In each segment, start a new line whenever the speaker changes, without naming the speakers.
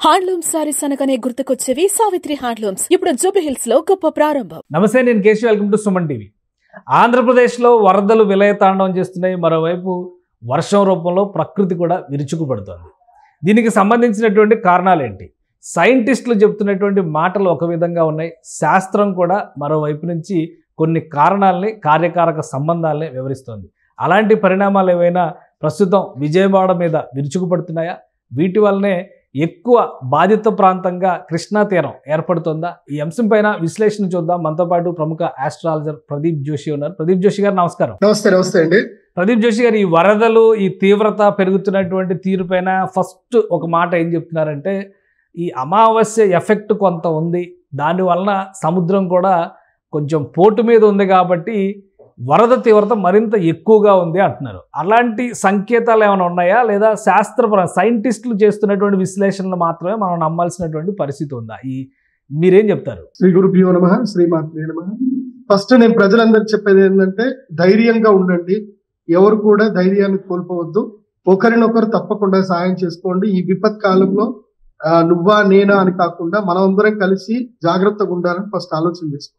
Handloom saris అనగానే గుర్తుకొచ్చేవి Savitri handlooms. ఇప్పుడు Jubilee hills లో గొప్ప ప్రారంభం.
నమస్తే, నేను Keshav. Welcome to Suman TV. ఆంధ్రప్రదేశ్లో వరదలు విలయతాండవం చేస్తున్నాయి. మరోవైపు వర్షం రూపంలో ప్రకృతి కూడా విరుచుకుపడుతోంది. దీనికి సంబంధించినటువంటి కారణాలు ఏంటి? సైంటిస్టులు చెప్తున్నటువంటి మాటలు ఒక విధంగా ఉన్నాయి, శాస్త్రం కూడా మరోవైపు నుంచి కొన్ని కారణాలని, కార్యకారక సంబంధాలని వివరిస్తోంది. అలాంటి పరిణామాలు ఏవైనా ప్రస్తుతం విజయవాడ మీద విరుచుకుపడుతున్నాయా? వీటి వల్లనే ఎక్కువ బాధిత ప్రాంతంగా కృష్ణా తీరం ఏర్పడుతుందా? ఈ అంశం పైన విశ్లేషణ చూద్దాం. మనతో పాటు ప్రముఖ ఆస్ట్రాలజర్ ప్రదీప్ జోషి ఉన్నారు. ప్రదీప్ జోషి గారు నమస్కారం.
నమస్తే అండి.
ప్రదీప్ జోషి గారు, ఈ వరదలు, ఈ తీవ్రత పెరుగుతున్నటువంటి తీరు పైన ఫస్ట్ ఒక మాట ఏం చెప్తున్నారంటే, ఈ అమావాస్య ఎఫెక్ట్ కొంత ఉంది, దానివలన సముద్రం కూడా కొంచెం పోటు మీద ఉంది కాబట్టి వరద తీవ్రత మరింత ఎక్కువగా ఉంది అంటున్నారు. అలాంటి సంకేతాలు ఏమైనా ఉన్నాయా, లేదా శాస్త్రపరంగా సైంటిస్టులు చేస్తున్నటువంటి విశ్లేషణలు మాత్రమే మనం నమ్మాల్సినటువంటి పరిస్థితి ఉందా? మీరేం చెప్తారు?
శ్రీ గురుభ్యో నమః, శ్రీమాత్రే నమః. ఫస్ట్ నేను ప్రజలందరికీ చెప్పేది ఏంటంటే, ధైర్యంగా ఉండండి. ఎవరు కూడా ధైర్యాన్ని కోల్పోవద్దు. ఒకరినొకరు తప్పకుండా సహాయం చేసుకోండి. ఈ విపత్ కాలంలో నువ్వా నేనా అని కాకుండా మనం అందరం కలిసి జాగ్రత్తగా ఉండాలని ఫస్ట్ ఆలోచన చేసుకోండి.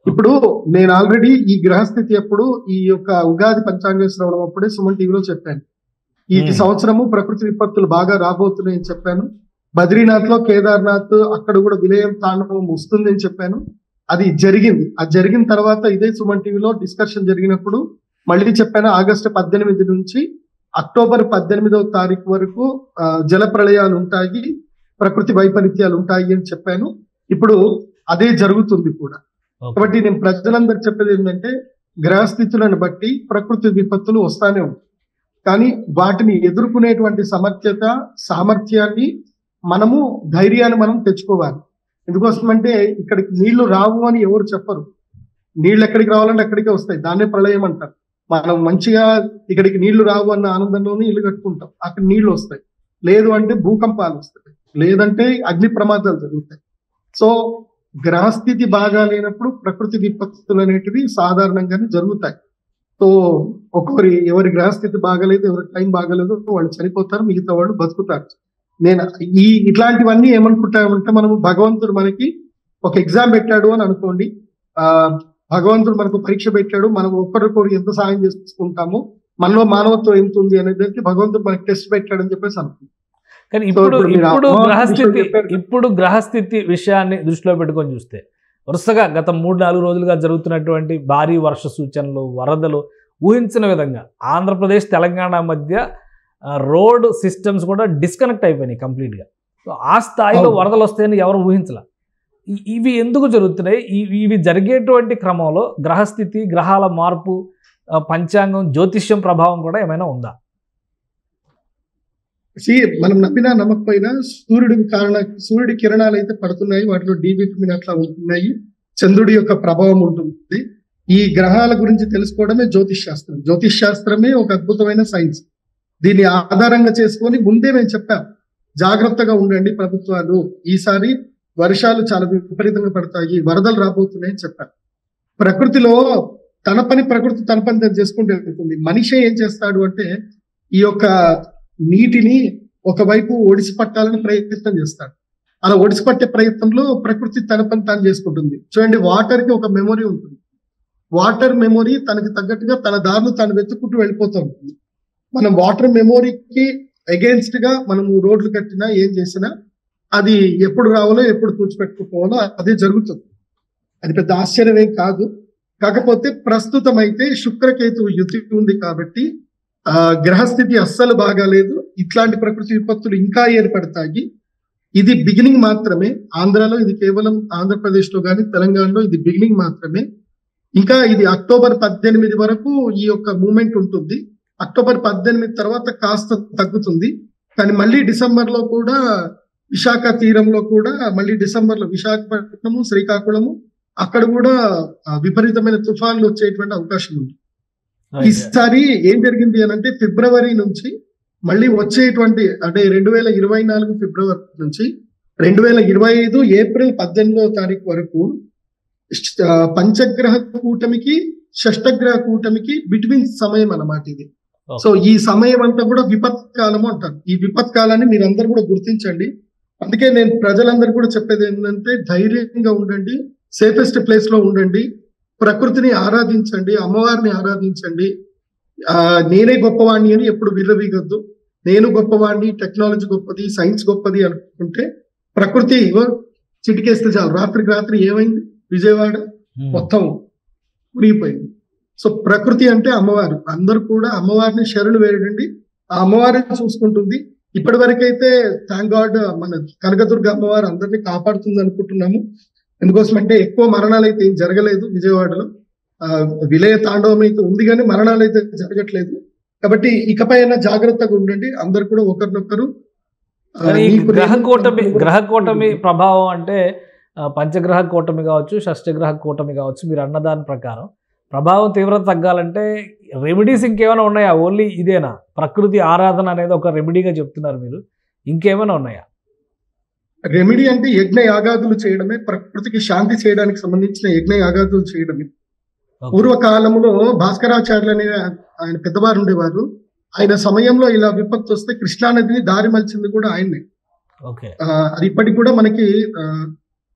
ఇప్పుడు నేను ఆల్రెడీ ఈ గ్రహస్థితి అప్పుడు, ఈ యొక్క ఉగాది పంచాంగ శ్రవణం అప్పుడే సుమన్ టీవీలో చెప్పాను. ఈ సంవత్సరము ప్రకృతి విపత్తులు బాగా రాబోతున్నాయని చెప్పాను. బద్రీనాథ్ లో, కేదార్నాథ్ అక్కడ కూడా విలయం తాండవం వస్తుంది అని చెప్పాను. అది జరిగింది. అది జరిగిన తర్వాత ఇదే సుమన్ టీవీలో డిస్కషన్ జరిగినప్పుడు మళ్ళీ చెప్పాను, ఆగస్టు 18 నుంచి అక్టోబర్ 18వ తారీఖు వరకు జల ప్రళయాలు ఉంటాయి, ప్రకృతి వైపరీత్యాలు ఉంటాయి అని చెప్పాను. ఇప్పుడు అదే జరుగుతుంది కూడా. కాబట్టి నేను ప్రజలందరూ చెప్పేది ఏంటంటే, గ్రహస్థితులను బట్టి ప్రకృతి విపత్తులు వస్తానే ఉంటాయి, కానీ వాటిని ఎదుర్కొనేటువంటి సామర్థ్యాన్ని మనము, ధైర్యాన్ని మనం తెచ్చుకోవాలి. ఎందుకోసమంటే ఇక్కడికి నీళ్లు రావు అని ఎవరు చెప్పరు. నీళ్ళు ఎక్కడికి రావాలంటే అక్కడికే వస్తాయి, దాన్నే ప్రళయం అంటారు. మనం మంచిగా ఇక్కడికి నీళ్లు రావు అన్న ఆనందంలోనే ఇల్లు కట్టుకుంటాం, అక్కడ నీళ్లు వస్తాయి. లేదు అంటే భూకంపాలు వస్తాయి, లేదంటే అగ్ని ప్రమాదాలు జరుగుతాయి. సో గ్రహస్థితి బాగా లేనప్పుడు ప్రకృతి విపత్తులు అనేటివి సాధారణంగానే జరుగుతాయి. సో ఎవరి గ్రహస్థితి బాగాలేదు, ఎవరి టైం బాగాలేదు, వాళ్ళు చనిపోతారు, మిగతా వాళ్ళు బతుకుతారు. నేను ఇట్లాంటివన్నీ ఏమనుకుంటామంటే, మనము భగవంతుడు మనకి ఒక ఎగ్జామ్ పెట్టాడు అని అనుకోండి. భగవంతుడు మనకు పరీక్ష పెట్టాడు, మనం ఒక్కరికొకరు ఎంత సాయం చేసుకుంటాము, మనలో మానవత్వం ఎంత ఉంది అనేది భగవంతుడు మనకి టెస్ట్ పెట్టాడు అని చెప్పేసి అనుకుంటాం.
కానీ ఇప్పుడు గ్రహస్థితి విషయాన్ని దృష్టిలో పెట్టుకొని చూస్తే, వరుసగా గత 3-4 రోజులుగా జరుగుతున్నటువంటి భారీ వర్ష సూచనలు, వరదలు ఊహించిన విధంగా ఆంధ్రప్రదేశ్ తెలంగాణ మధ్య రోడ్ సిస్టమ్స్ కూడా డిస్కనెక్ట్ అయిపోయినాయి కంప్లీట్గా. సో ఆ స్థాయిలో వరదలు వస్తాయని ఎవరు ఊహించలే. ఇవి ఎందుకు జరుగుతున్నాయి? ఇవి జరిగేటువంటి క్రమంలో గ్రహస్థితి, గ్రహాల మార్పు, పంచాంగం, జ్యోతిష్యం ప్రభావం కూడా ఏమైనా ఉందా?
మనం నమ్మినా నమ్మకపోయినా సూర్యుడి కిరణాలు అయితే పడుతున్నాయి, వాటిలో డి విటమిన్ అట్లా ఉంటున్నాయి, చంద్రుడి యొక్క ప్రభావం ఉంటుంది. ఈ గ్రహాల గురించి తెలుసుకోవడమే జ్యోతిష్ శాస్త్రం. జ్యోతిష్ శాస్త్రమే ఒక అద్భుతమైన సైన్స్. దీన్ని ఆధారంగా చేసుకొని ముందే మేము చెప్పాం, జాగ్రత్తగా ఉండండి ప్రభుత్వాలు, ఈసారి వర్షాలు చాలా విపరీతంగా పడతాయి, వరదలు రాబోతున్నాయని చెప్పారు. ప్రకృతిలో ప్రకృతి తన పని చేసుకుంటూ వెళ్తుంది. మనిషి ఏం చేస్తాడు అంటే, ఈ యొక్క నీటిని ఒకవైపు ఒడిసి పట్టాలని ప్రయత్నం చేస్తాడు. అలా ఒడిసి పట్టే ప్రయత్నంలో ప్రకృతి తన పని తాను చేసుకుంటుంది. చూడండి, వాటర్ కి ఒక మెమొరీ ఉంటుంది. వాటర్ మెమొరీ తనకి తగ్గట్టుగా తన దారిని తాను వెతుక్కుంటూ వెళ్ళిపోతూ ఉంటుంది. మనం వాటర్ మెమొరీకి అగేన్స్ట్ గా మనం రోడ్లు కట్టినా, ఏం చేసినా, అది ఎప్పుడు రావాలో, ఎప్పుడు తుడిచిపెట్టుకోవాలో అదే జరుగుతుంది. అది పెద్ద ఆశ్చర్యం ఏం కాదు. కాకపోతే ప్రస్తుతం అయితే శుక్రకేతువు యుతి ఉంది కాబట్టి గ్రహస్థితి అస్సలు బాగాలేదు. ఇట్లాంటి ప్రకృతి విపత్తులు ఇంకా ఏర్పడతాయి. ఇది బిగినింగ్ మాత్రమే. ఆంధ్రాలో ఇది కేవలం, ఆంధ్రప్రదేశ్ లో కానీ తెలంగాణలో ఇది బిగినింగ్ మాత్రమే. ఇంకా ఇది అక్టోబర్ 18 వరకు ఈ యొక్క మూమెంట్ ఉంటుంది. అక్టోబర్ 18 తర్వాత కాస్త తగ్గుతుంది. కానీ మళ్ళీ డిసెంబర్ లో కూడా విశాఖ తీరంలో కూడా, మళ్ళీ డిసెంబర్ లో విశాఖపట్నము, శ్రీకాకుళము అక్కడ కూడా విపరీతమైన తుఫాన్లు వచ్చేటువంటి అవకాశం ఉంది. ఈసారి ఏం జరిగింది అని అంటే, ఫిబ్రవరి నుంచి మళ్ళీ వచ్చేటువంటి, అంటే 2024 ఫిబ్రవరి నుంచి 2025 ఏప్రిల్ 18వ తారీఖు వరకు పంచగ్రహ కూటమికి, షష్టగ్రహ కూటమికి బిట్వీన్ సమయం అన్నమాట ఇది. సో ఈ సమయం అంతా కూడా విపత్కాలము అంటారు. ఈ విపత్కాలాన్ని మీరందరూ కూడా గుర్తించండి. అందుకే నేను ప్రజలందరికీ కూడా చెప్పేది ఏంటంటే ధైర్యంగా ఉండండి, సేఫెస్ట్ ప్లేస్ లో ఉండండి, ప్రకృతిని ఆరాధించండి, అమ్మవారిని ఆరాధించండి. నేనే గొప్పవాణ్ణి అని ఎప్పుడు విర్రవీగొద్దు. నేను గొప్పవాణ్ణి, టెక్నాలజీ గొప్పది, సైన్స్ గొప్పది అనుకుంటే ప్రకృతి చిటికేస్తే చాలు. రాత్రికి రాత్రి ఏమైంది, విజయవాడ మొత్తం మునిగిపోయింది. సో ప్రకృతి అంటే అమ్మవారు. అందరూ కూడా అమ్మవారిని శరణు వేయండి, ఆ అమ్మవారిని చూసుకుంటుంది. ఇప్పటి వరకైతే థ్యాంక్ గాడ్ మన కనకదుర్గ అమ్మవారు అందరినీ కాపాడుతుంది అనుకుంటున్నాము. ఎందుకోసం అంటే ఎక్కువ మరణాలు అయితే ఏం జరగలేదు విజయవాడలో. విలయ తాండవం అయితే ఉంది కానీ మరణాలు అయితే జరగట్లేదు. కాబట్టి ఇకపై జాగ్రత్తగా ఉండండి అందరు కూడా ఒకరినొకరు.
గ్రహ కూటమి ప్రభావం అంటే పంచగ్రహ కూటమి కావచ్చు, షష్టగ్రహ కూటమి కావచ్చు, మీరు అన్నదాని ప్రకారం ప్రభావం తీవ్రత తగ్గాలంటే రెమెడీస్ ఇంకేమైనా ఉన్నాయా? ఓన్లీ ఇదేనా? ప్రకృతి ఆరాధన అనేది ఒక రెమెడీగా చెప్తున్నారు మీరు, ఇంకేమైనా ఉన్నాయా?
రెమెడీ అంటే యజ్ఞ యాగాదులు చేయడమే, ప్రకృతికి శాంతి చేయడానికి సంబంధించిన యజ్ఞ యాగాదులు చేయడమే. పూర్వకాలంలో భాస్కరాచార్యులు అనే ఆయన పెద్దవారు ఉండేవారు. ఆయన సమయంలో ఇలా విపత్తు వస్తే కృష్ణానదిని దారి మలిచింది కూడా ఆయన్నే. అది ఇప్పటికి కూడా మనకి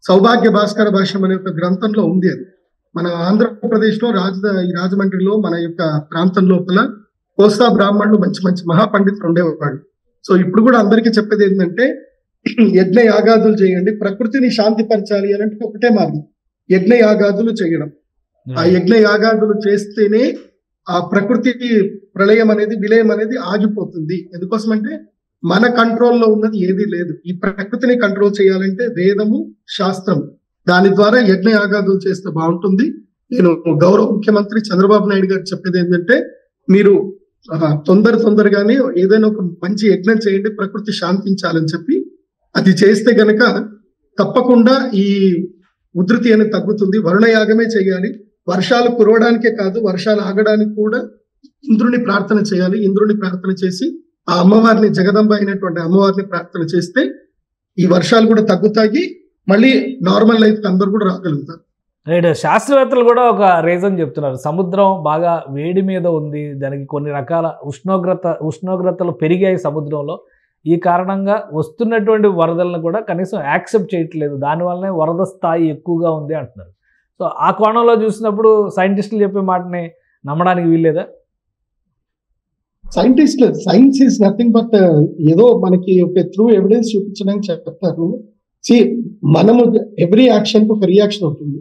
సౌభాగ్య భాస్కర భాష్యం అనే ఒక గ్రంథంలో ఉంది. అది మన ఆంధ్రప్రదేశ్ లో రాజమండ్రిలో మన యొక్క ప్రాంతం లోపల కోస్తా బ్రాహ్మణులు మంచి మంచి మహాపండితులు ఉండేవాళ్ళు. సో ఇప్పుడు కూడా అందరికీ చెప్పేది ఏంటంటే యజ్ఞ యాగాదులు చేయండి, ప్రకృతిని శాంతిపరచాలి అని అంటే ఒకటే మార్గం, యజ్ఞ యాగాదులు చేయడం. ఆ యజ్ఞ యాగాదులు చేస్తేనే ఆ ప్రకృతి ప్రళయం అనేది, విలయం అనేది ఆగిపోతుంది. ఎందుకోసం అంటే మన కంట్రోల్లో ఉన్నది ఏదీ లేదు. ఈ ప్రకృతిని కంట్రోల్ చేయాలంటే వేదము, శాస్త్రం, దాని ద్వారా యజ్ఞ యాగాదులు చేస్తే బాగుంటుంది. నేను గౌరవ ముఖ్యమంత్రి చంద్రబాబు నాయుడు గారు చెప్పేది ఏంటంటే మీరు తొందరగానే ఏదైనా ఒక మంచి యజ్ఞం చేయండి, ప్రకృతి శాంతించాలని చెప్పి. అది చేస్తే గనక తప్పకుండా ఈ ఉధృతి అనేది తగ్గుతుంది. వరుణయాగమే చేయాలి. వర్షాలు కురవడానికే కాదు, వర్షాలు ఆగడానికి కూడా ఇంద్రుని ప్రార్థన చేయాలి. ఇంద్రుని ప్రార్థన చేసి ఆ అమ్మవారిని, జగదంబ అయినటువంటి అమ్మవారిని ప్రార్థన చేస్తే ఈ వర్షాలు కూడా తగ్గుతాయి, మళ్ళీ నార్మల్ లైఫ్ అందరూ కూడా రాగలుగుతారు.
రైట్. శాస్త్రవేత్తలు కూడా ఒక రీజన్ చెప్తున్నారు, సముద్రం బాగా వేడి మీద ఉంది, దానికి కొన్ని రకాల ఉష్ణోగ్రతలు పెరిగాయి సముద్రంలో, ఈ కారణంగా వస్తున్నటువంటి వరదలను కూడా కనీసం యాక్సెప్ట్ చేయట్లేదు, దానివల్లనే వరద స్థాయి ఎక్కువగా ఉంది అంటున్నారు. సో ఆ కోణంలో చూసినప్పుడు సైంటిస్టులు చెప్పే మాటని నమ్మడానికి వీల్లేదా?
సైన్స్ ఈజ్ నథింగ్ బట్ ఏదో మనకి ఒక త్రూ ఎవిడెన్స్ చూపించడానికి చెప్తారు. మనము ఎవ్రీ యాక్షన్ కు ఒక రియాక్షన్ ఉంటుంది.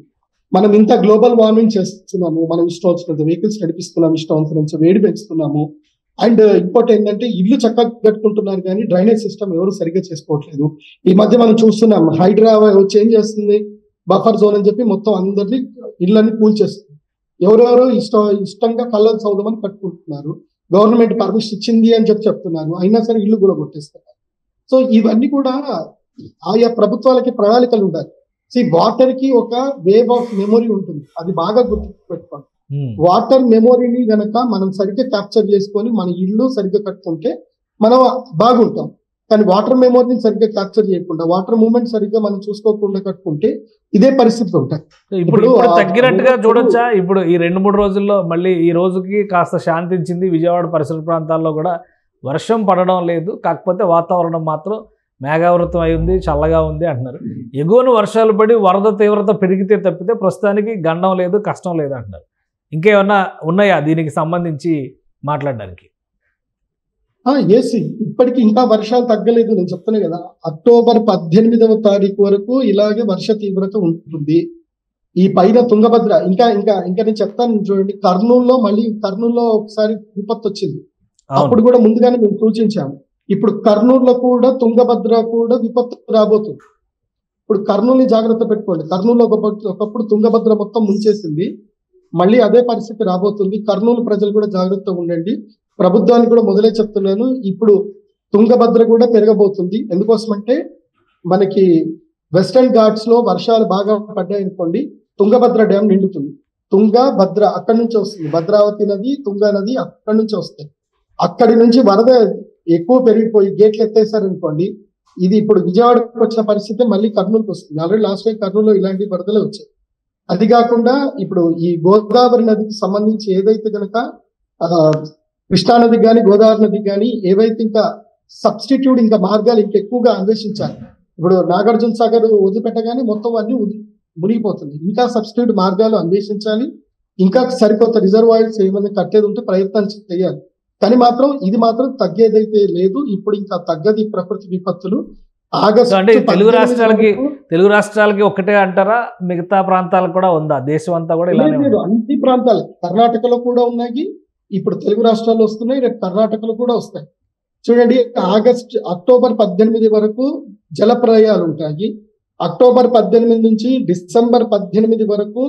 మనం ఇంత గ్లోబల్ వార్మింగ్ చేస్తున్నాము, మనం ఇష్టం వచ్చినంత వెహికల్స్ నడిపిస్తున్నాము, ఇష్టం వచ్చినంత వేడి పెంచుతున్నాము. అండ్ ఇంకోటి ఏంటంటే ఇల్లు చక్కగా కట్టుకుంటున్నారు కానీ డ్రైనేజ్ సిస్టమ్ ఎవరు సరిగ్గా చేసుకోవట్లేదు. ఈ మధ్య మనం చూస్తున్నాం, హైడ్రా చేంజ్ చేస్తుంది బఫర్ జోన్ అని చెప్పి మొత్తం అందరినీ ఇళ్ళని కూల్చేస్తుంది. ఎవరెవరో ఇష్టంగా కళ్ళలు చదువుదామని కట్టుకుంటున్నారు. గవర్నమెంట్ పర్మిషన్ ఇచ్చింది అని చెప్తున్నారు, అయినా సరే ఇల్లు కూడా కొట్టేస్తున్నారు. సో ఇవన్నీ కూడా ఆయా ప్రభుత్వాలకి ప్రణాళికలు ఉండాలి. వాటర్ కి ఒక వేవ్ ఆఫ్ మెమొరీ ఉంటుంది, అది బాగా గుర్తు పెట్టుకోండి. వాటర్ మెమొరీని గనక మనం సరిగ్గా క్యాప్చర్ చేసుకొని మన ఇల్లు సరిగ్గా కట్టుకుంటే మనం బాగుంటాం. కానీ వాటర్ మెమొరీని సరిగ్గా క్యాప్చర్ చేయకుండా, వాటర్ మూవ్మెంట్ సరిగ్గా మనం చూసుకోకుండా కట్టుకుంటే ఇదే పరిస్థితులు ఉంటాయి.
ఇప్పుడు తగ్గినట్టుగా చూడొచ్చా? ఇప్పుడు ఈ 2-3 రోజుల్లో మళ్ళీ ఈ రోజుకి కాస్త శాంతించింది, విజయవాడ పరిసర ప్రాంతాల్లో కూడా వర్షం పడడం లేదు, కాకపోతే వాతావరణం మాత్రం మేఘావృతం అయి ఉంది, చల్లగా ఉంది అంటున్నారు. ఎగువను వర్షాలు పడి వరద తీవ్రత పెరిగితే తప్పితే ప్రస్తుతానికి గండం లేదు, కష్టం లేదు అంటున్నారు. ఇంకేమన్నా ఉన్నాయా దీనికి సంబంధించి మాట్లాడడానికి?
ఇప్పటికి ఇంకా వర్షాలు తగ్గలేదు. నేను చెప్తాను కదా, అక్టోబర్ 18వ తారీఖు వరకు ఇలాగే వర్ష తీవ్రత ఉంటుంది. ఈ పైన తుంగభద్ర ఇంకా నేను చెప్తాను చూడండి, కర్నూలులో ఒకసారి విపత్తు వచ్చింది. అప్పుడు కూడా ముందుగానే మేము సూచించాము. ఇప్పుడు కర్నూలులో కూడా తుంగభద్ర కూడా విపత్తు రాబోతుంది. ఇప్పుడు కర్నూలుని జాగ్రత్త పెట్టుకోండి. కర్నూలులో ఒకప్పుడు తుంగభద్ర మొత్తం ముంచేసింది, మళ్ళీ అదే పరిస్థితి రాబోతుంది. కర్నూలు ప్రజలు కూడా జాగ్రత్తగా ఉండండి. ప్రభుత్వానికి కూడా మొదలే చెప్తున్నాను, ఇప్పుడు తుంగభద్ర కూడా పెరగబోతుంది. ఎందుకోసమంటే మనకి వెస్టర్న్ ఘాట్స్ లో వర్షాలు బాగా పడ్డాయనుకోండి, తుంగభద్ర డ్యామ్ నిండుతుంది. తుంగభద్ర అక్కడి నుంచి వస్తుంది, భద్రావతి నది, తుంగా నది అక్కడి నుంచి వస్తాయి. అక్కడి నుంచి వరద ఎక్కువ పెరిగిపోయి గేట్లు ఎత్తేసారనుకోండి, ఇది ఇప్పుడు విజయవాడకు వచ్చిన పరిస్థితి మళ్ళీ కర్నూలుకి వస్తుంది. ఆల్రెడీ లాస్ట్ టైం కర్నూలులో ఇలాంటి వరదలే వచ్చాయి. అది కాకుండా ఇప్పుడు ఈ గోదావరి నదికి సంబంధించి ఏదైతే కనుక కృష్ణానదికి కానీ గోదావరి నదికి కానీ ఏవైతే ఇంకా సబ్స్టిట్యూట్ ఇంకా మార్గాలు ఇంకెక్కువగా అన్వేషించాలి. ఇప్పుడు నాగార్జున సాగర్ వదిలిపెట్టగానే మొత్తం అన్ని మునిగిపోతుంది. ఇంకా సబ్స్టిట్యూట్ మార్గాలు అన్వేషించాలి, ఇంకా సరికొత్త రిజర్వాయర్స్ ఏమైనా కట్టేది ఉంటే ప్రయత్నాలు చేయాలి. కానీ మాత్రం ఇది మాత్రం తగ్గేదైతే లేదు. ఇప్పుడు ఇంకా తగ్గది ప్రకృతి విపత్తులు.
అంటే తెలుగు రాష్ట్రాలకి ఒకటే అంటారా, మిగతా ప్రాంతాలకు కూడా ఉందా? దేశం అంతా కూడా ఇలానే
లేదు, అన్ని ప్రాంతాలు కర్ణాటకలో కూడా ఉన్నాయి. ఇప్పుడు తెలుగు రాష్ట్రాల్లో వస్తున్నాయి, రేపు కర్ణాటకలో కూడా వస్తాయి. చూడండి, అక్టోబర్ 18 వరకు జలప్రలయాలు ఉంటాయి. అక్టోబర్ 18 నుంచి డిసెంబర్ 18 వరకు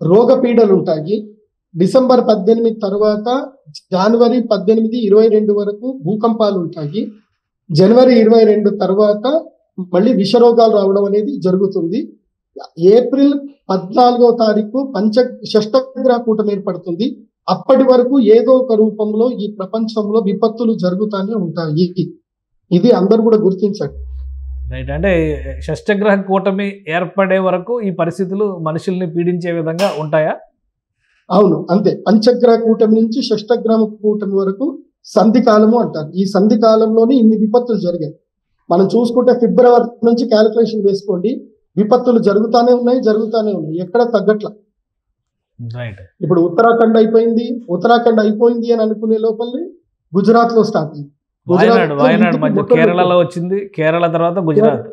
రోగపీడలు ఉంటాయి. డిసెంబర్ 18 తర్వాత జనవరి 18, 22 వరకు భూకంపాలు ఉంటాయి. జనవరి 22 తర్వాత మళ్ళీ విషరోగాలు రావడం అనేది జరుగుతుంది. ఏప్రిల్ 14వ తారీఖు షష్టగ్రహ కూటమి ఏర్పడుతుంది. అప్పటి వరకు ఏదో ఒక రూపంలో ఈ ప్రపంచంలో విపత్తులు జరుగుతూనే ఉంటాయి. ఇది అందరూ కూడా గుర్తించండి.
రైట్. అంటే షష్టగ్రహ కూటమి ఏర్పడే వరకు ఈ పరిస్థితులు మనుషుల్ని పీడించే విధంగా ఉంటాయా?
అవును, అంతే. పంచగ్రహ కూటమి నుంచి షష్టగ్రహ కూటమి వరకు సంధి కాలము అంటారు. ఈ సంధి కాలంలోనే ఇన్ని విపత్తులు జరిగాయి. మనం చూసుకుంటే ఫిబ్రవరి నుంచి క్యాలిక్యులేషన్ వేసుకోండి, విపత్తులు జరుగుతూనే ఉన్నాయి. ఎక్కడ తగ్గట్ల. ఇప్పుడు ఉత్తరాఖండ్ అయిపోయింది అని అనుకునే లోపలనే గుజరాత్ లో స్టార్ట్ అయింది.
వాయనాడు మధ్య కేరళలో వచ్చింది, కేరళ తర్వాత గుజరాత్,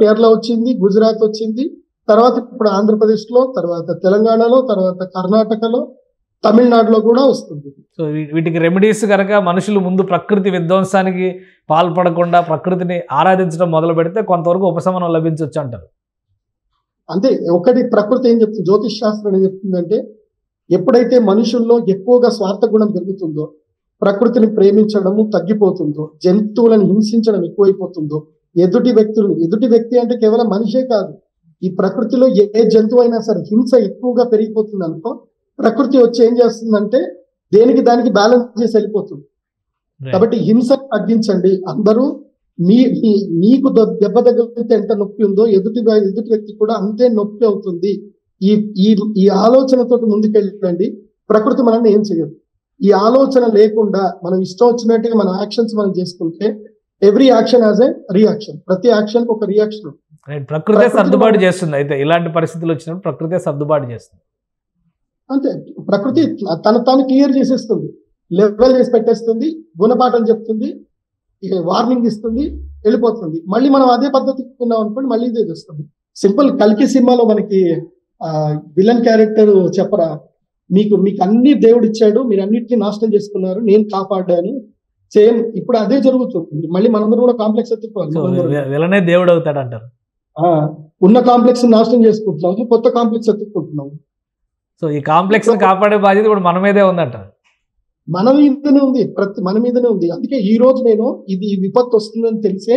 కేరళ వచ్చింది, గుజరాత్ వచ్చింది, తర్వాత ఇప్పుడు ఆంధ్రప్రదేశ్ లో, తర్వాత తెలంగాణలో, తర్వాత కర్ణాటకలో, తమిళనాడులో కూడా వస్తుంది.
సో వీటికి రెమెడీస్ కనుక మనుషులు ముందు ప్రకృతి విధ్వంసానికి పాల్పడకుండా ప్రకృతిని ఆరాధించడం మొదలు పెడితే కొంతవరకు ఉపశమనం లభించవచ్చు అంటారు.
అంతే. ఒకటి ప్రకృతి ఏం చెప్తుంది, జ్యోతిష్ శాస్త్రం ఏం చెప్తుందంటే, ఎప్పుడైతే మనుషుల్లో ఎక్కువగా స్వార్థ గుణం పెరుగుతుందో, ప్రకృతిని ప్రేమించడము తగ్గిపోతుందో, జంతువులను హింసించడం ఎక్కువైపోతుందో, ఎదుటి వ్యక్తి అంటే కేవలం మనిషే కాదు, ఈ ప్రకృతిలో ఏ జంతువు అయినా సరే హింస ఎక్కువగా పెరిగిపోతుంది అనుకో, ప్రకృతి వచ్చి ఏం చేస్తుందంటే దానికి బ్యాలెన్స్ చేసి వెళ్ళిపోతుంది. కాబట్టి హింస తగ్గించండి అందరూ. మీకు దెబ్బ తగిలితే ఎంత నొప్పి ఉందో ఎదుటి వ్యక్తి కూడా అంతే నొప్పి అవుతుంది. ఈ ఆలోచనతో ముందుకెళ్ళండి. ప్రకృతి మనల్ని ఏం చేయదు. ఈ ఆలోచన లేకుండా మనం ఇష్టం వచ్చినట్టుగా మన యాక్షన్స్ మనం చేసుకుంటే, every action as a reaction, ప్రతి యాక్షన్ ఒక రియాక్షన్.
ప్రకృతి సర్దుబాటు చేస్తుంది. అయితే ఇలాంటి పరిస్థితులు వచ్చినప్పుడు ప్రకృతి సర్దుబాటు చేస్తుంది.
అంతే, ప్రకృతి తాను క్లియర్ చేసేస్తుంది, లెవెల్ చేసి పెట్టేస్తుంది, గుణపాఠం చెప్తుంది, వార్నింగ్ ఇస్తుంది, వెళ్ళిపోతుంది. మళ్ళీ మనం అదే పద్ధతి ఉన్నాం అనుకోండి, మళ్ళీ ఇదే చేస్తుంది. సింపుల్. కల్కి సినిమాలో మనకి విలన్ క్యారెక్టర్ చెప్పరా, మీకు అన్ని దేవుడు ఇచ్చాడు, మీరు అన్నిటిని నాశనం చేసుకున్నారు, నేను కాపాడాను. సేమ్ ఇప్పుడు అదే జరుగుతుంది. మళ్ళీ మనందరం కూడా కాంప్లెక్స్ ఎత్తుకోవాలి.
విలనే దేవుడు అవుతాడు అంటారు.
ఉన్న కాంప్లెక్స్ నాశనం చేసుకుంటున్నాము, కొత్త కాంప్లెక్స్ ఎత్తుకుంటున్నాము.
సో ఈ కాంప్లెక్స్ కాపాడే బాధ్యత ఇప్పుడు మన మీదే ఉందంటారు.
మన మీదనే ఉంది. అందుకే ఈ రోజు నేను ఈ విపత్తు వస్తుందని తెలిసే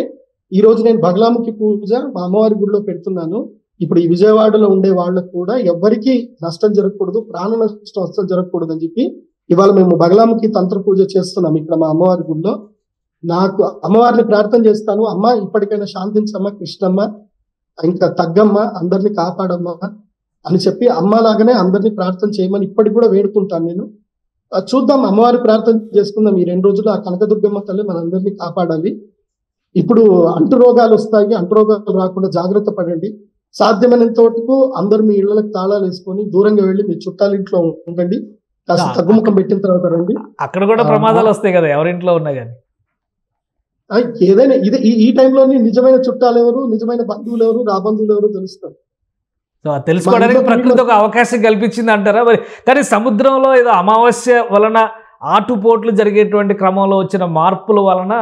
ఈ రోజు నేను బగలాముఖి పూజ మా అమ్మవారి గుడిలో పెడుతున్నాను. ఇప్పుడు ఈ విజయవాడలో ఉండే వాళ్ళకు కూడా ఎవ్వరికి నష్టం జరగకూడదు, ప్రాణ నష్టం అస్సలు జరగకూడదు అని చెప్పి ఇవాళ మేము బగలాముఖి తంత్ర పూజ చేస్తున్నాం ఇక్కడ మా అమ్మవారి గుడిలో. నాకు అమ్మవారిని ప్రార్థన చేస్తాను, అమ్మ ఇప్పటికైనా శాంతించమ్మ, కృష్ణమ్మ, ఇంకా తగ్గమ్మ, అందరినీ కాపాడమ్మా అని చెప్పి అమ్మలాగానే అందరినీ ప్రార్థన చేయమని ఇప్పటికి కూడా వేడుకుంటాను నేను. చూద్దాం, అమ్మవారి ప్రార్థన చేసుకుందాం. ఈ 2 రోజులు ఆ కనకదుర్గమ్మ తల్లి మనందరినీ కాపాడాలి. ఇప్పుడు అంటు రోగాలు వస్తాయి, అంటు రోగాలు రాకుండా జాగ్రత్త పడండి. సాధ్యమైనంత వరకు అందరు మీ ఇళ్లకు తాళాలు వేసుకొని దూరంగా వెళ్ళి మీ చుట్టాల ఇంట్లో ఉండండి. కాస్త తగ్గుముఖం పెట్టిన తర్వాత రండి.
అక్కడ కూడా ప్రమాదాలు వస్తాయి కదా ఎవరింట్లో ఉన్నా కానీ.
ఏదైనా ఈ టైంలోని నిజమైన చుట్టాలు ఎవరు, నిజమైన బంధువులు ఎవరు, రాబంధువులు ఎవరు తెలుస్తారు.
సో తెలుసుకోవడానికి ప్రకృతి ఒక అవకాశం కల్పించింది అంటారా మరి? కానీ సముద్రంలో ఏదో అమావాస్య వలన ఆటుపోట్లు జరిగేటువంటి క్రమంలో వచ్చిన మార్పుల వలన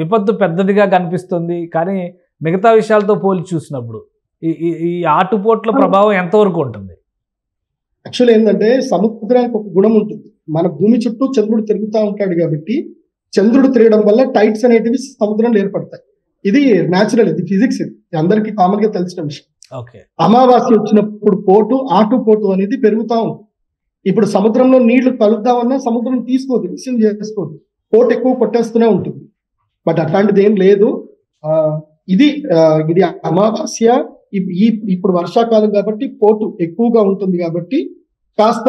విపత్తు పెద్దదిగా కనిపిస్తుంది. కానీ మిగతా విషయాలతో పోల్చి చూసినప్పుడు ఈ ఆటుపోట్ల ప్రభావం ఎంతవరకు ఉంటుంది?
యాక్చువల్ ఏంటంటే సముద్రానికి ఒక గుణం ఉంటుంది. మన భూమి చుట్టూ చంద్రుడు తిరుగుతూ ఉంటాడు కాబట్టి చంద్రుడు తిరగడం వల్ల టైట్స్ అనేటివి సముద్రంలో ఏర్పడతాయి. ఇది న్యాచురల్, ఇది ఫిజిక్స్, ఇది అందరికీ కామన్ గా తెలిసిన విషయం. అమావాస్య వచ్చినప్పుడు ఆటుపోటు అనేది పెరుగుతా ఉంటుంది. ఇప్పుడు సముద్రంలో నీళ్లు కలుద్దామన్నా సముద్రం తీసుకోదు, రిసీవ్ చేసుకోదు, పోటు ఎక్కువ కొట్టేస్తూనే ఉంటుంది. బట్ అట్లాంటిది ఏం లేదు. ఇది అమావాస్య, ఇప్పుడు వర్షాకాలం కాబట్టి పోటు ఎక్కువగా ఉంటుంది కాబట్టి కాస్త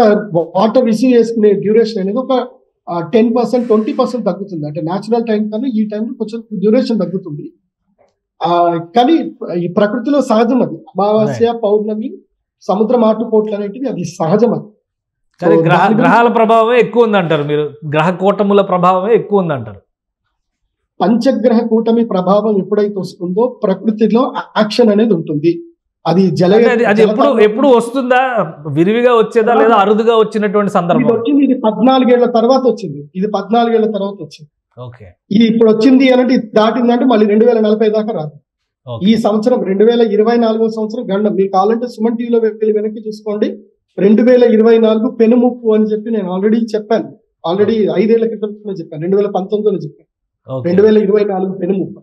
వాటర్ రిసీవ్ చేసుకునే డ్యూరేషన్ అనేది ఒక 10%, 20% తగ్గుతుంది. అంటే న్యాచురల్ టైం కన్నా ఈ టైంలో కొంచెం డ్యూరేషన్ తగ్గుతుంది. కానీ ఈ ప్రకృతిలో సహజం అది. అమావాస్య, పౌర్ణమి, సముద్ర మాటుపోట్లు అనేటివి అది సహజం అది.
కానీ గ్రహాల ప్రభావమే ఎక్కువ ఉందంటారు మీరు, గ్రహ కూటముల ప్రభావమే ఎక్కువ ఉందంటారు.
పంచగ్రహ కూటమి ప్రభావం ఎప్పుడైతే వస్తుందో ప్రకృతిలో యాక్షన్ అనేది ఉంటుంది. అది
అది ఎప్పుడు వస్తుందా, విరివిగా వచ్చేదా లేదా అరుదుగా వచ్చినటువంటి సందర్భం?
వచ్చింది ఇది 14 ఏళ్ల తర్వాత వచ్చింది. ఇది 14 ఏళ్ల తర్వాత వచ్చింది.
ఓకే.
ఇది ఇప్పుడు వచ్చింది అంటే ఇది దాటిందంటే మళ్ళీ 2040 దాకా రాదు. ఈ సంవత్సరం 2024 సంవత్సరం గండం. మీకు కావాలంటే సుమన్ టీవీలో వెళ్ళి వెనక్కి చూసుకోండి. 2024 పెనుముప్పు అని చెప్పి నేను ఆల్రెడీ చెప్పాను. ఆల్రెడీ 5 ఏళ్ల క్రితం చెప్పాను. 2019లో చెప్పాను. 2024 పెనుముప్పు.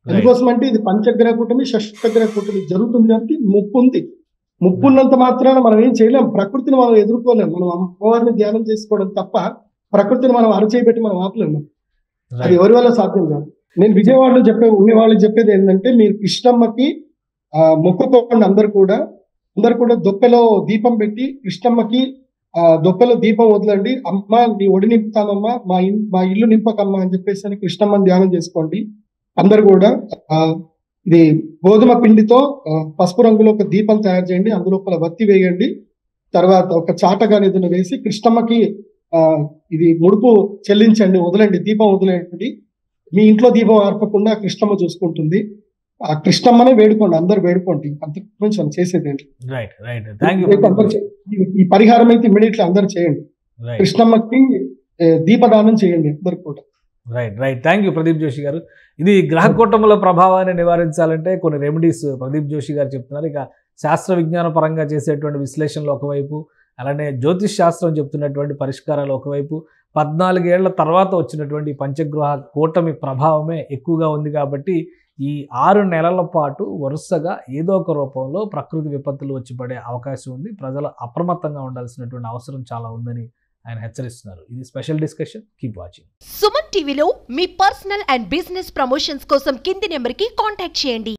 ఎందుకోసం అంటే ఇది పంచగ్రహ కూటమి, షష్టగ్రహ కూటమి జరుగుతుంది కాబట్టి ముప్పు ఉంది. ముప్పు ఉన్నంత మాత్రాన మనం ఏం చేయలేం. ప్రకృతిని మనం ఎదుర్కోలేం. మనం అమ్మవారిని ధ్యానం చేసుకోవడం తప్ప ప్రకృతిని మనం అరచేయబెట్టి మనం ఆపలేము. అది ఎవరి వల్ల సాధ్యం కాదు. నేను విజయవాడలో ఉండే వాళ్ళకి చెప్పేది ఏంటంటే, మీరు కృష్ణమ్మకి మొక్కుకోండి. అందరు కూడా దొప్పెలో దీపం పెట్టి కృష్ణమ్మకి దొప్పెలో దీపం వదలండి. అమ్మ నీ ఒడి నింపుతామమ్మా, మా ఇల్లు నింపకమ్మా అని చెప్పేసి కృష్ణమ్మని ధ్యానం చేసుకోండి. అందరు కూడా ఇది గోధుమ పిండితో పసుపు రంగులో ఒక దీపం తయారు చేయండి. అందులోపల వత్తి వేయండి. తర్వాత ఒక చాటగాని ఏదైనా వేసి కృష్ణమ్మకి ఇది ముడుపు చెల్లించండి, వదలండి, దీపం వదిలేయండి. మీ ఇంట్లో దీపం ఆర్పకుండా కృష్ణమ్మ చూసుకుంటుంది. ఆ కృష్ణమ్మనే వేడుకోండి, అందరు వేడుకోండి. అంతకుమించి మనం చేసేది ఏంటి? ఈ పరిహారం అయితే ఇమీడియట్లీ అందరు చేయండి. కృష్ణమ్మకి దీపదానం చేయండి అందరు కూడా.
Right. Thank you Pradeep Joshi గారు. ఇది గ్రహ కూటముల ప్రభావాన్ని నివారించాలంటే కొన్ని రెమెడీస్ ప్రదీప్ జోషి గారు చెప్తున్నారు. ఇక శాస్త్ర విజ్ఞాన పరంగా చేసేటువంటి విశ్లేషణలు ఒకవైపు, అలానే జ్యోతిష్ శాస్త్రం చెప్తున్నటువంటి పరిష్కారాలు ఒకవైపు, 14 ఏళ్ల తర్వాత వచ్చినటువంటి పంచగ్రహ కూటమి ప్రభావమే ఎక్కువగా ఉంది కాబట్టి ఈ 6 నెలల పాటు వరుసగా ఏదో ఒక రూపంలో ప్రకృతి విపత్తులు వచ్చి పడే అవకాశం ఉంది. ప్రజలు అప్రమత్తంగా ఉండాల్సినటువంటి అవసరం చాలా ఉందని ఆయన హెచ్చరిస్తున్నారు. ఇది special discussion. Keep watching.
Suman టీవీలో మీ పర్సనల్ అండ్ బిజినెస్ ప్రమోషన్స్ కోసం కింది నెంబర్కి కాంటాక్ట్ చేయండి.